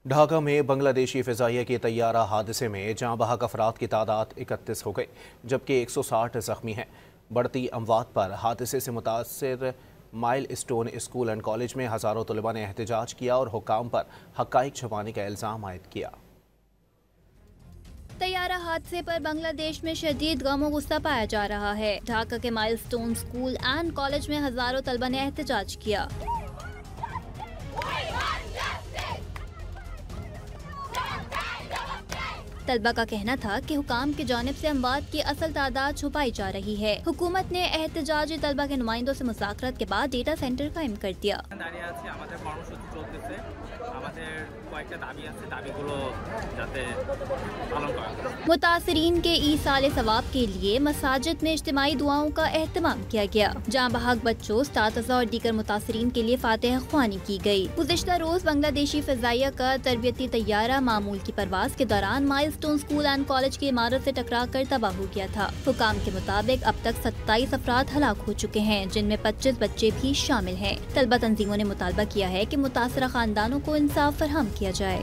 ढाका में बांग्लादेशी फ़िज़ाइया के तैयारा हादसे में जाँ बहक अफराद की तादाद 31 हो गई, जबकि 160 ज़ख्मी हैं। बढ़ती अमवात पर हादसे से मुतासर mile stone school and college में हज़ारों तलबा ने एहतजाज किया और हुक्काम पर हक़ाइक़ छुपाने का इल्ज़ाम आयद किया। तैयारा हादसे पर बांग्लादेश में शदीद गम और गुस्सा पाया जा रहा है। ढाका के mile stone school and college में हज़ारों तलबा ने एहतजाज किया। तलबा का कहना था कि हुकाम की जानिब से अमवात की असल तादाद छुपाई जा रही है। हुकूमत ने एहतजाजी तलबा के नुमाइंदों से मुज़ाकरात के बाद डेटा सेंटर कायम कर दिया। मुतासरीन के ईसाल सवाब के लिए मसाजिद में इज्तिमाई दुआओं का एहतमाम किया गया। जाँ बहक बच्चों, उस्ताद और दीगर मुतासरीन के लिए फातिहा ख्वानी की गई। गुज़िश्ता रोज बांग्लादेशी फ़िज़ाइया का तरबियती तैयारा मामूल की परवाज के दौरान mile stone school and college की इमारत से टकरा कर तबाह हो गया था। हुकाम के मुताबिक अब तक 27 अफराद हलाक हो चुके हैं, जिनमें 25 बच्चे भी शामिल हैं। तलबा तंजीमों ने मुतालबा किया है कि मुतासरा खानदानों को इंसाफ फरहम किया जाए।